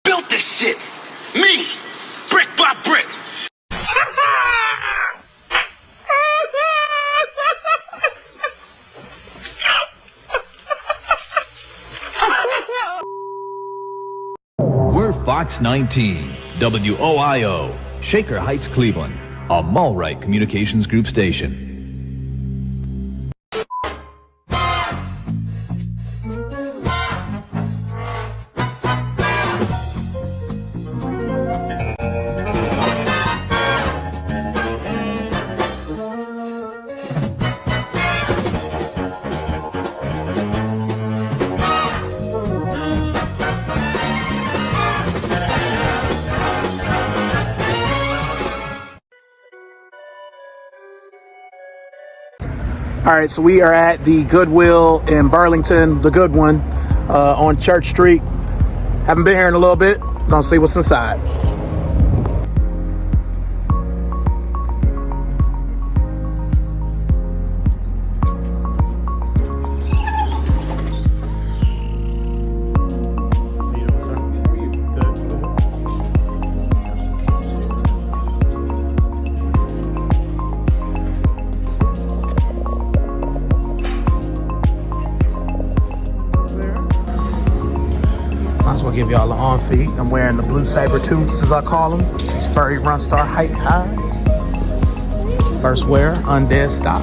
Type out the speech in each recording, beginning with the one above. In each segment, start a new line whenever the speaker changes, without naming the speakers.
built this shit. Me, brick by brick.
We're Fox 19, WOIO, Shaker Heights, Cleveland, a Mallright Communications Group station.
All right, so we are at the Goodwill in Burlington, the good one, on Church Street. Haven't been here in a little bit. Gonna see what's inside. Might as well give y'all an on feet. I'm wearing the blue saber tooths, as I call them. These furry Run Star height highs. First wear, undead stock.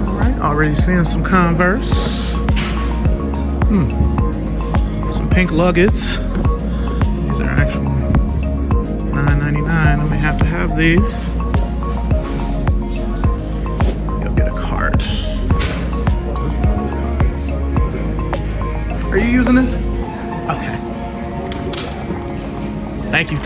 All right, already seeing some Converse. Some pink luggets. These are actual $9.99. I may have to have these. You'll get a cart. Are you using this? Okay. Thank you.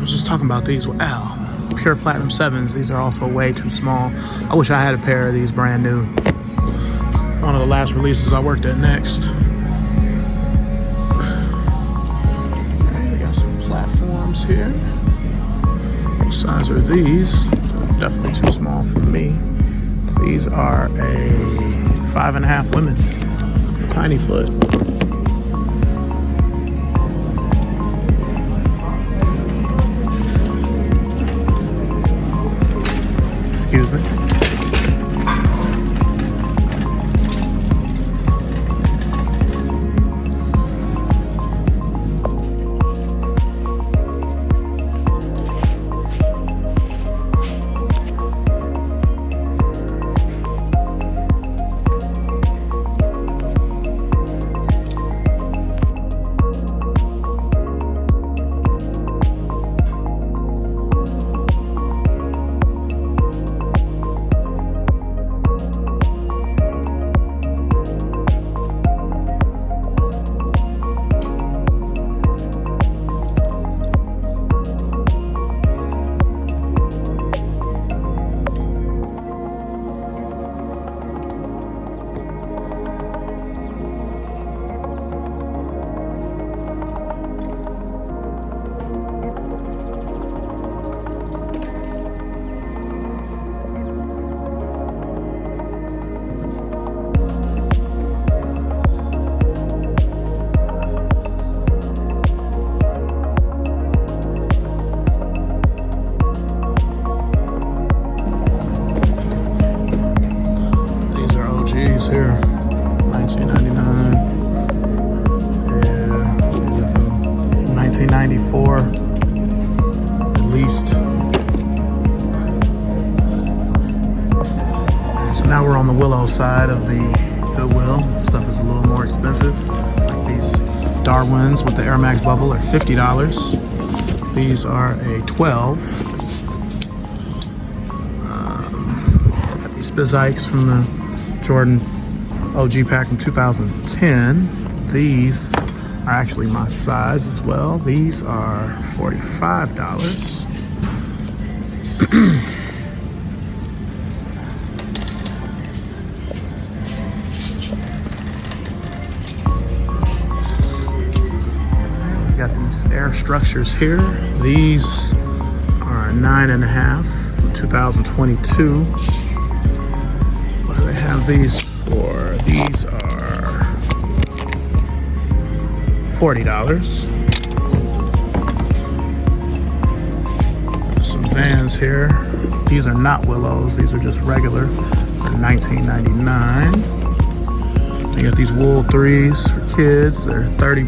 Just talking about these with Al. Pure Platinum 7s. These are also way too small. I wish I had a pair of these brand new. One of the last releases I worked at Next. Okay, we got some platforms here. What size are these? Definitely too small for me. These are a 5.5 women's. Tiny foot. Excuse me. these here. $19.99. Yeah, these are from 1994 at least. So now we're on the Willow side of the Goodwill. Stuff is a little more expensive. Like these Darwins with the Air Max bubble are $50. These are a 12. Got these Spizikes from the Jordan OG pack from 2010. These are actually my size as well. These are $45. Got these air structures here. These are 9.5 from 2022. What do they have these for? These are $40. Got some Vans here. These are not Willows. These are just regular. They're $19.99. They got these wool 3s for kids. They're $30.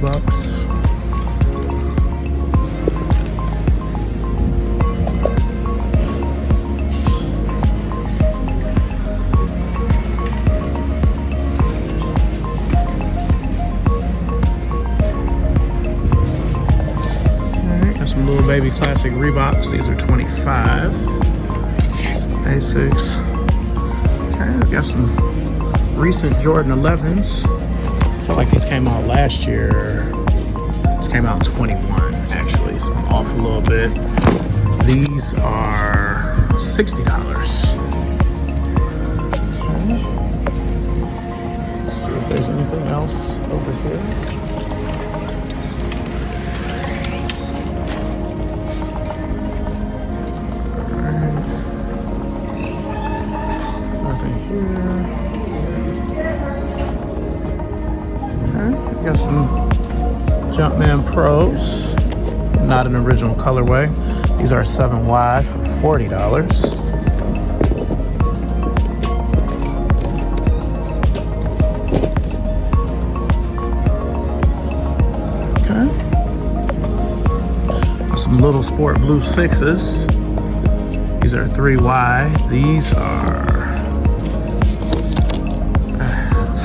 Some little baby classic Reeboks. These are $25. Some basics. Okay, we got some recent Jordan 11s. I feel like these came out last year. This came out in 21, actually, so I'm off a little bit. These are $60. Okay. Let's see if there's anything else over here. Got some Jumpman Pros, not an original colorway. These are 7 wide for $40. Okay. Got some Little Sport Blue 6s. These are 3 wide. These are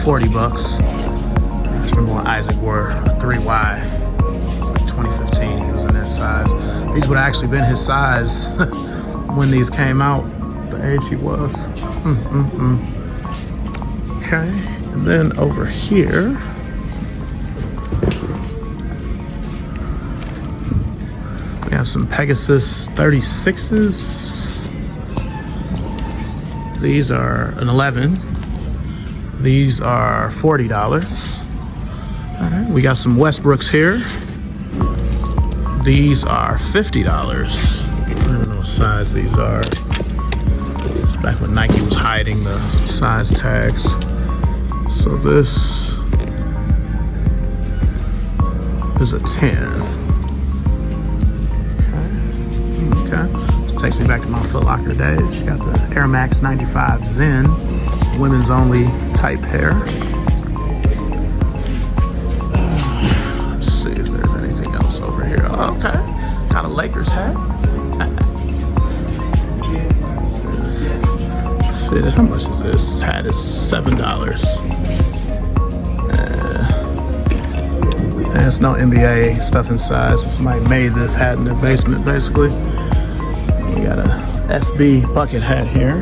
$40. I remember when Isaac wore a 3Y. It's like 2015. He was in that size. These would have actually been his size when these came out. The age he was. Okay, and then over here, we have some Pegasus 36s. These are an 11. These are $40. All right, we got some Westbrooks here. These are $50. I don't know what size these are. It's back when Nike was hiding the size tags. So this is a 10. Okay. This takes me back to my Foot Locker days. You got the Air Max 95 Zen, women's only type pair. Let's see if there's anything else over here. Oh, okay. Got a Lakers hat. Fitted. How much is this? This hat is $7. There's no NBA stuff inside, so somebody made this hat in their basement, basically. We got a SB bucket hat here.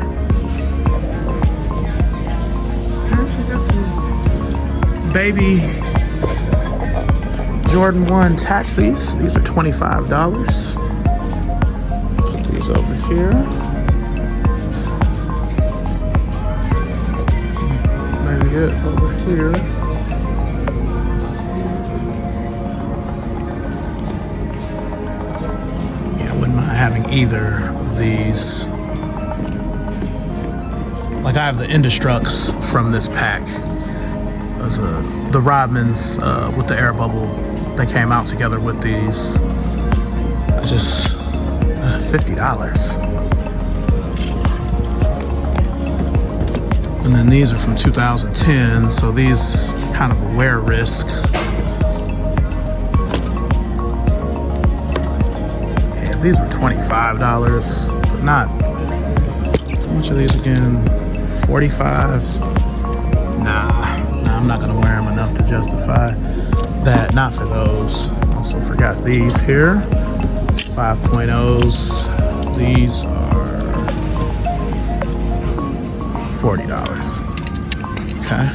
We got some baby Jordan 1 taxis. These are $25. Put these over here. Maybe it over here. Having either of these. Like I have the Indestructs from this pack. Those the Rodmans with the air bubble. They came out together with these. It's just $50. And then these are from 2010, so these kind of a wear risk. Yeah, these were $25, but not. How much are these again? 45. Nah, I'm not gonna wear them enough to justify that. Not for those. Also forgot these here. 5.0s. These are $40. Okay.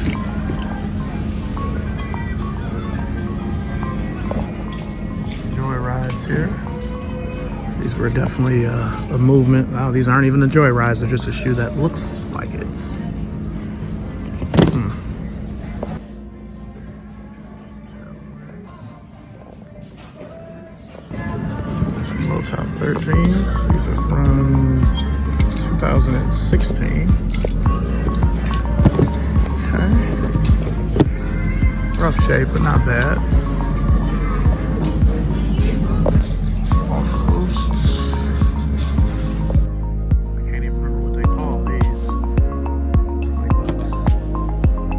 Joy rides here. These were definitely a movement. Wow, these aren't even the joy rides. They're just a shoe that looks like it. Some low top 13s. These are from 2016. Okay. Rough shape, but not bad. Off coasts. I can't even remember what they call these. $20.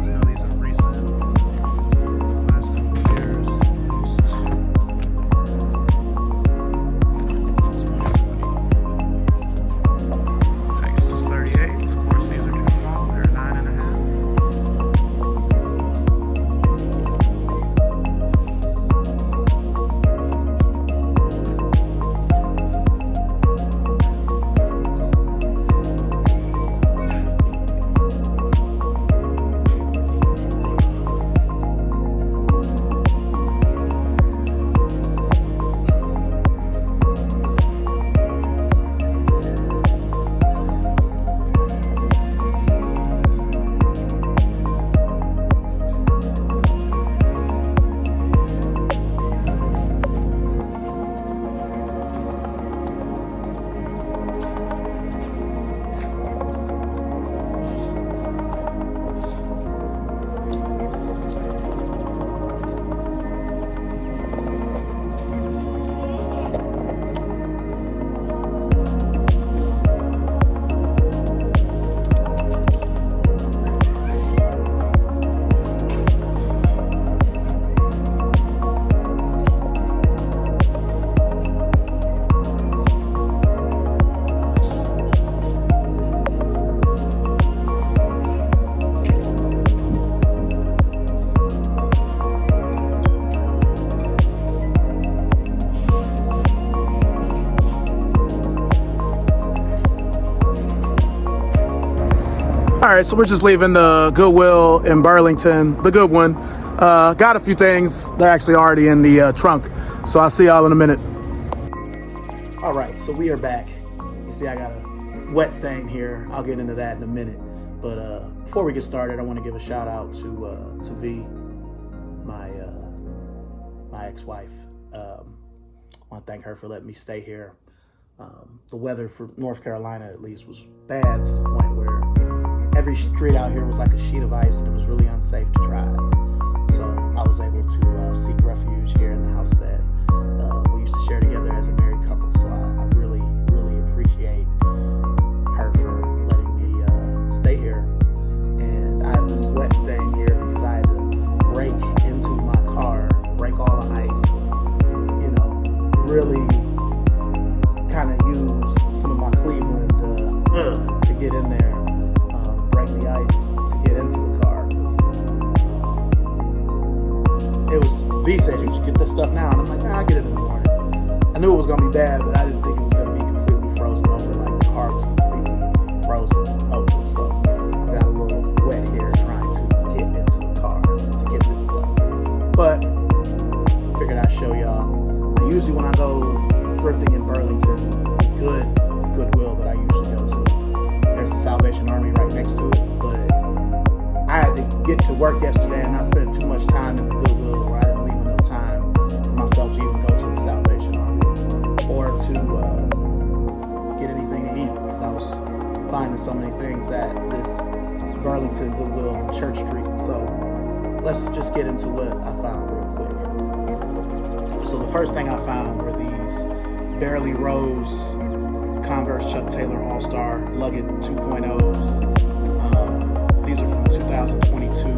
No, these are recent. Last couple of years. Pegasus 38s. Of course, these are too small. They're 9.5. All right, so we're just leaving the Goodwill in Burlington, the good one. Got a few things. They're actually already in the trunk. So I'll see y'all in a minute. All right, so we are back. You see I got a wet stain here. I'll get into that in a minute. But before we get started, I want to give a shout out to V, my ex-wife. I want to thank her for letting me stay here. The weather for North Carolina, at least, was bad to the point where every street out here was like a sheet of ice and it was really unsafe to drive. So I was able to seek refuge here in the house that we used to share together as a married couple. So I really, really appreciate her for letting me stay here. And I have this wet stain here because I had to break into my car, break all the ice, you know, really kind of use some of my Cleveland to get in there. Break the ice to get into the car because it was V said you should get this stuff now, and I'm like, nah, I'll get it in the morning. I knew it was gonna be bad, but I didn't think it was gonna be completely frozen over. Like the car was completely frozen over, so I got a little wet here trying to get into the car to get this stuff. But I figured I'd show y'all. Now, usually when I go thrifting in Burlington, the Goodwill that I usually go to, there's a Salvation Army right next to it, but I had to get to work yesterday and I spent too much time in the Goodwill where I didn't leave enough time for myself to even go to the Salvation Army or to get anything to eat because I was finding so many things at this Burlington Goodwill on Church Street. So let's just get into what I found real quick. So the first thing I found were these Barely Rose Converse Chuck Taylor All-Star Lugged 2.0s. These are from 2022.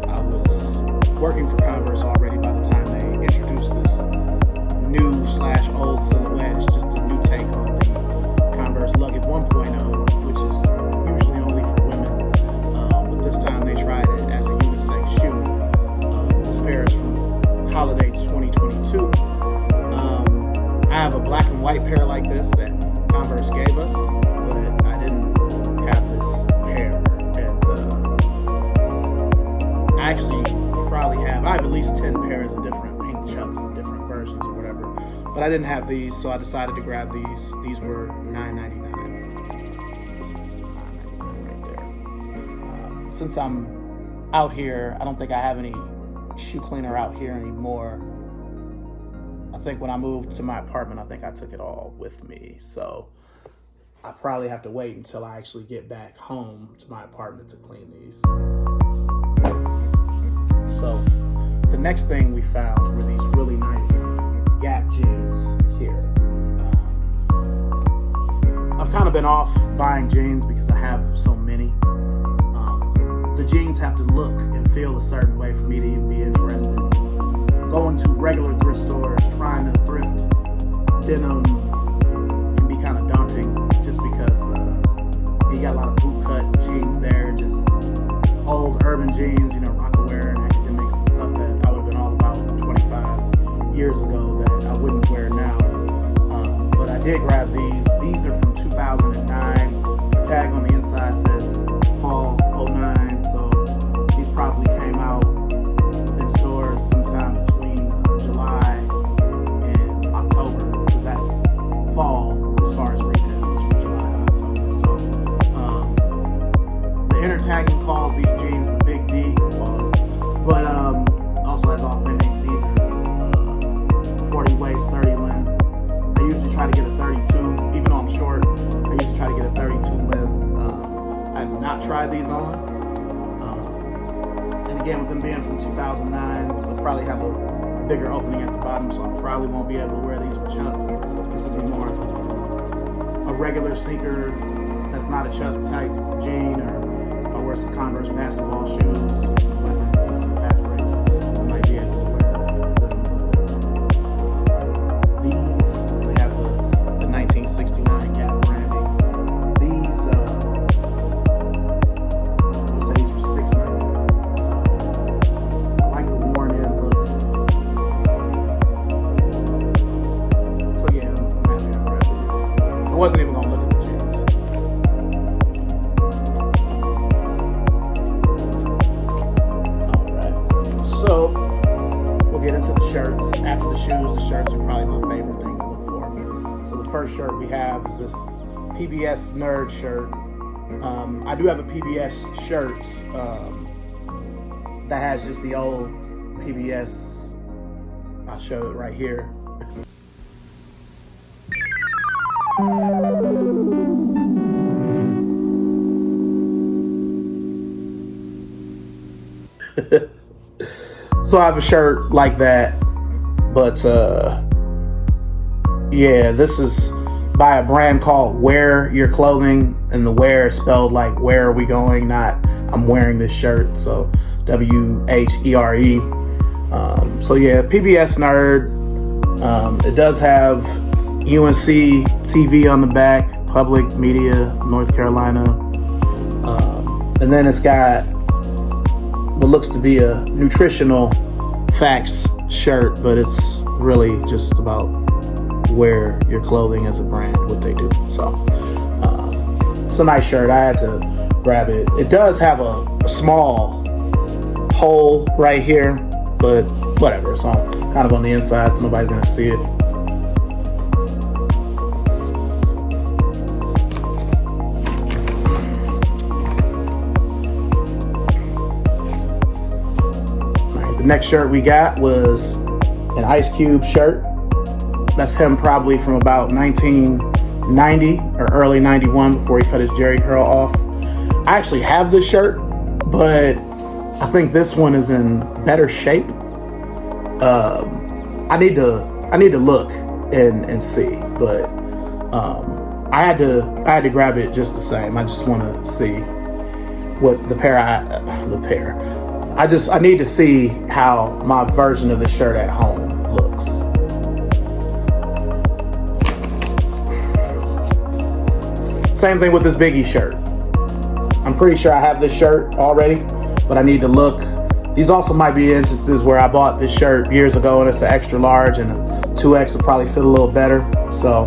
I was working for Converse already by the time they introduced this new/old silhouette. It's just a new take on the Converse Luggage 1.0, which is usually only for women. But this time they tried it as a unisex shoe. This pair is from Holiday 2022. I have a black and white pair like this that Converse gave us, but I didn't have this pair. And I actually probably have at least 10 pairs of different pink chucks and different versions or whatever. But I didn't have these, so I decided to grab these. These were $9.99. This is $9.99 right there. Since I'm out here, I don't think I have any shoe cleaner out here anymore. I think when I moved to my apartment, I think I took it all with me. So I probably have to wait until I actually get back home to my apartment to clean these. So the next thing we found were these really nice Gap jeans here. I've kind of been off buying jeans because I have so many. The jeans have to look and feel a certain way for me to even be interested. Going to regular thrift stores, trying to thrift denim can be kind of daunting just because you got a lot of boot cut jeans there, just old urban jeans, Rocawear and academics, stuff that I would have been all about 25 years ago that I wouldn't wear now. But I did grab these. These are from 2009. The tag on the inside says fall 09, so these probably came out in stores sometime between July and October, because that's fall as far as retail is from July to October. So the inner tagging calls these jeans the Big D calls, but also has authentic. These are 40 waist, 30 length. I usually try to get a 32, even though I'm short. I usually try to get a 32 length. I have not tried these on. And again, with them being from 2009, they'll probably have a bigger opening at the bottom, so I probably won't be able to wear these with chucks. This will be more of a regular sneaker that's not a chuck type jean, or if I wear some Converse basketball shoes, some buttons, some tax breaks, I might be able to wear them. These, they have the 1969 Gap branding. These, I would say these were $6.99. So I like the worn in look. So yeah, I'm happy I grabbed it. I wasn't even gonna look at the jeans. Alright. So we'll get into the shirts. After the shoes, the shirts are probably my favorite thing to look for. So the first shirt we have is this PBS Nerd shirt. I do have a PBS shirt that has just the old PBS. I'll show it right here. So I have a shirt like that, but yeah, this is by a brand called Wear Your Clothing, and the wear is spelled like where are we going, not I'm wearing this shirt, so WHERE. So yeah, PBS Nerd. It does have UNC TV on the back, Public Media, North Carolina, and then it's got what looks to be a nutritional facts shirt, but it's really just about wear your clothing as a brand, what they do. So it's a nice shirt. I had to grab it. It does have a small hole right here, but whatever. It's on kind of on the inside, so nobody's gonna see it. The next shirt we got was an Ice Cube shirt. That's him probably from about 1990 or early 91 before he cut his Jerry curl off. I actually have this shirt, but I think this one is in better shape. I need to look and see, but I had to grab it just the same. I just want to see. what the pair I need to see how my version of the shirt at home looks. Same thing with this Biggie shirt. I'm pretty sure I have this shirt already, but I need to look. These also might be instances where I bought this shirt years ago and it's an extra large, and a 2X will probably fit a little better. So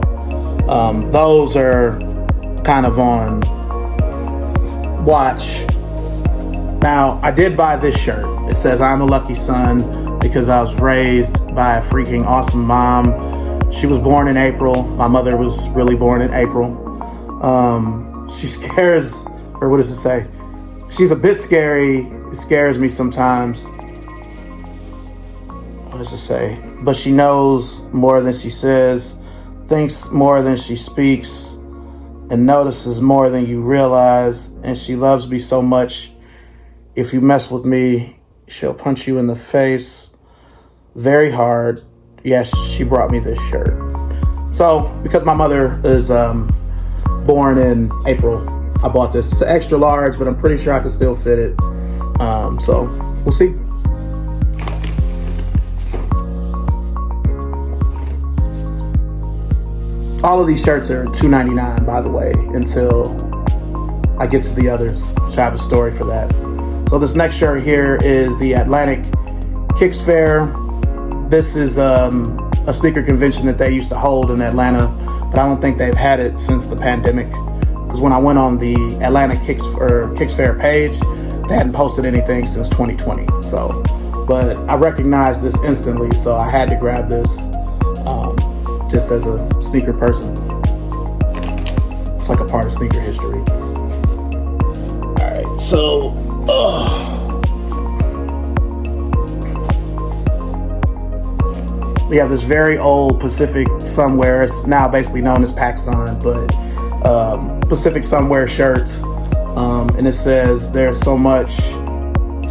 those are kind of on watch. Now, I did buy this shirt. It says, "I'm a lucky son because I was raised by a freaking awesome mom. She was born in April. My mother was really born in April. She scares," or what does it say? "She's a bit scary. It scares me sometimes." What does it say? "But she knows more than she says, thinks more than she speaks, and notices more than you realize. And she loves me so much. If you mess with me, she'll punch you in the face very hard. Yes, she brought me this shirt." So, because my mother is born in April, I bought this. It's an extra large, but I'm pretty sure I can still fit it. So, we'll see. All of these shirts are $2.99, by the way, until I get to the others, which I have a story for that. So this next shirt here is the Atlantic Kicks Fair. This is a sneaker convention that they used to hold in Atlanta, but I don't think they've had it since the pandemic. Because when I went on the Atlantic Kicks Fair page, they hadn't posted anything since 2020. So, but I recognized this instantly, so I had to grab this just as a sneaker person. It's like a part of sneaker history. All right, so. We have this very old Pacific Sunwear. It's now basically known as PacSun, but Pacific Sunwear shirt. And it says, "There's so much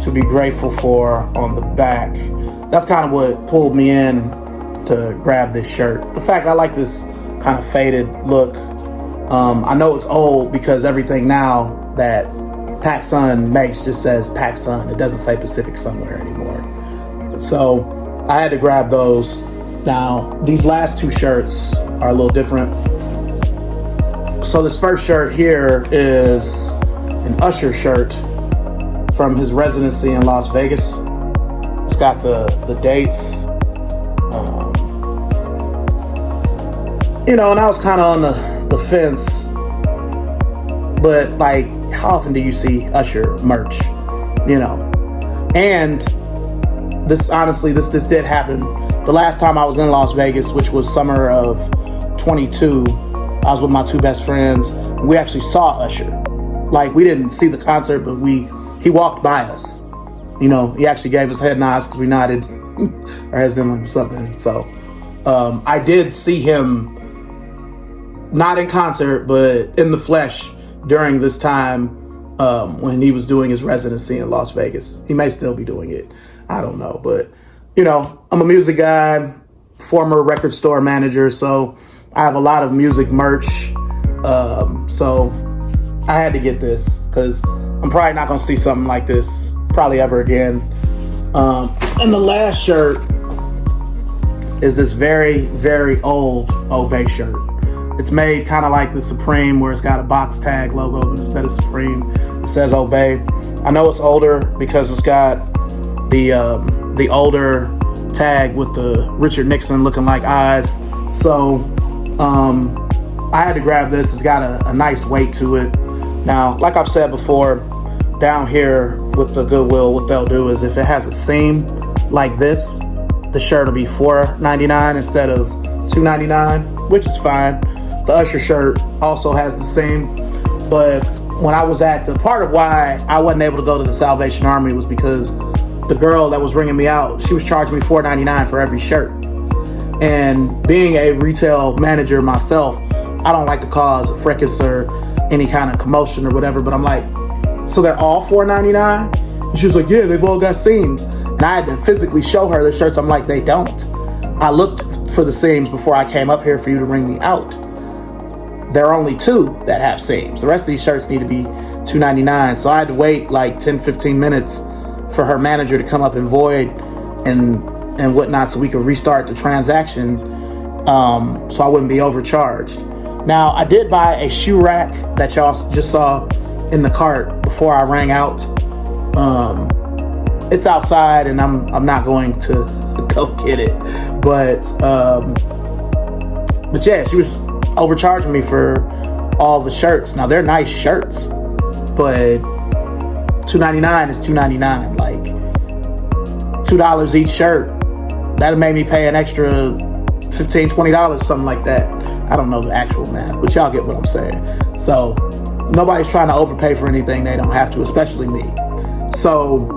to be grateful for" on the back. That's kind of what pulled me in to grab this shirt. The fact I like this kind of faded look. I know it's old because everything now that PacSun makes just says PacSun. It doesn't say Pacific Sunwear anymore. So I had to grab those. Now, these last two shirts are a little different. So this first shirt here is an Usher shirt from his residency in Las Vegas. It's got the dates. And I was kind of on the fence, but like, how often do you see Usher merch? And this, honestly, this did happen. The last time I was in Las Vegas, which was summer of 22, I was with my two best friends. And we actually saw Usher. Like, we didn't see the concert, but he walked by us. He actually gave us head nods because we nodded our heads in or something. So I did see him, not in concert, but in the flesh during this time when he was doing his residency in Las Vegas. He may still be doing it. I don't know. But, I'm a music guy, former record store manager, so I have a lot of music merch. So I had to get this because I'm probably not going to see something like this probably ever again. And the last shirt is this very, very old Obey shirt. It's made kind of like the Supreme, where it's got a box tag logo, but instead of Supreme, it says Obey. I know it's older because it's got the older tag with the Richard Nixon looking like eyes. So I had to grab this. It's got a nice weight to it. Now, like I've said before, down here with the Goodwill, what they'll do is if it has a seam like this, the shirt will be $4.99 instead of $2.99, which is fine. The Usher shirt also has the same, but when I was at the part of why I wasn't able to go to the Salvation Army was because the girl that was ringing me out, she was charging me $4.99 for every shirt. And being a retail manager myself, I don't like to cause a fracas or any kind of commotion or whatever, but I'm like, so they're all $4.99? And she was like, yeah, they've all got seams. And I had to physically show her the shirts. I'm like, they don't. I looked for the seams before I came up here for you to ring me out. There are only two that have seams. The rest of these shirts need to be $2.99. So I had to wait like 10-15 minutes for her manager to come up and void and whatnot, so we could restart the transaction, so I wouldn't be overcharged. Now, I did buy a shoe rack that y'all just saw in the cart before I rang out. It's outside, and I'm not going to go get it. But yeah, she was overcharging me for all the shirts. Now, they're nice shirts, but $2.99 is $2.99. Like $2 each shirt. That'd made me pay an extra $15, $20, something like that. I don't know the actual math, but y'all get what I'm saying. So nobody's trying to overpay for anything they don't have to, especially me. So,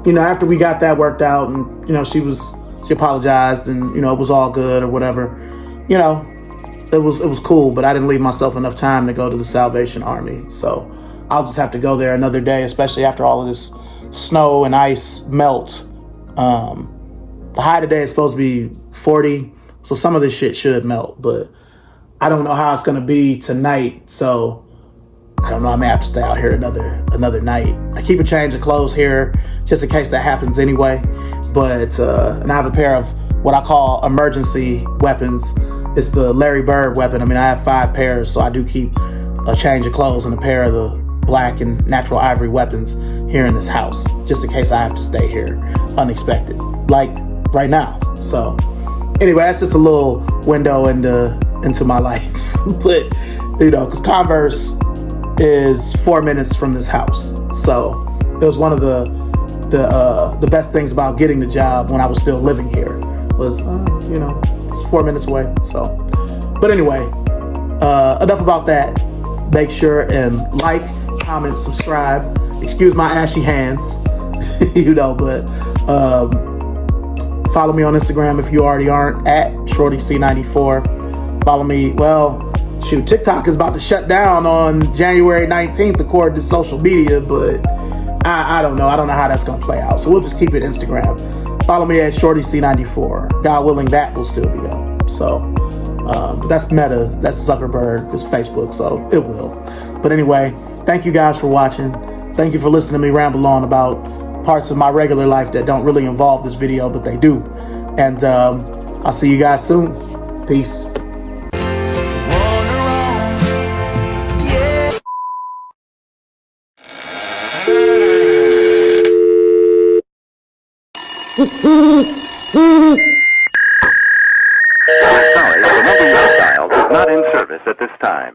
you know, after we got that worked out, and you know, she apologized, and you know, it was all good or whatever. You know, it was cool, but I didn't leave myself enough time to go to the Salvation Army. So I'll just have to go there another day, especially after all of this snow and ice melt. The high today is supposed to be 40, so some of this shit should melt, but I don't know how it's gonna be tonight, so I don't know. I may have to stay out here another night. I keep a change of clothes here just in case that happens anyway. But and I have a pair of what I call emergency weapons. It's the Larry Bird weapon. I mean, I have 5 pairs, so I do keep a change of clothes and a pair of the black and natural ivory weapons here in this house, just in case I have to stay here unexpected, like right now. So anyway, that's just a little window into my life. But you know, because Converse is 4 minutes from this house, so it was one of the best things about getting the job when I was still living here was you know, it's 4 minutes away. So, but anyway, enough about that. Make sure and like, comment, subscribe. Excuse my ashy hands, you know, but follow me on Instagram if you already aren't, at ShortyC94. Follow me. Well, shoot, TikTok is about to shut down on January 19th, according to social media, but I don't know. I don't know how that's going to play out. So we'll just keep it Instagram. Follow me at ShortyC94. God willing, that will still be up. So that's Meta. That's Zuckerberg. It's Facebook, so it will. But anyway, thank you guys for watching. Thank you for listening to me ramble on about parts of my regular life that don't really involve this video, but they do. And I'll see you guys soon. Peace.
We're sorry, the number you have dialed is not in service at this time.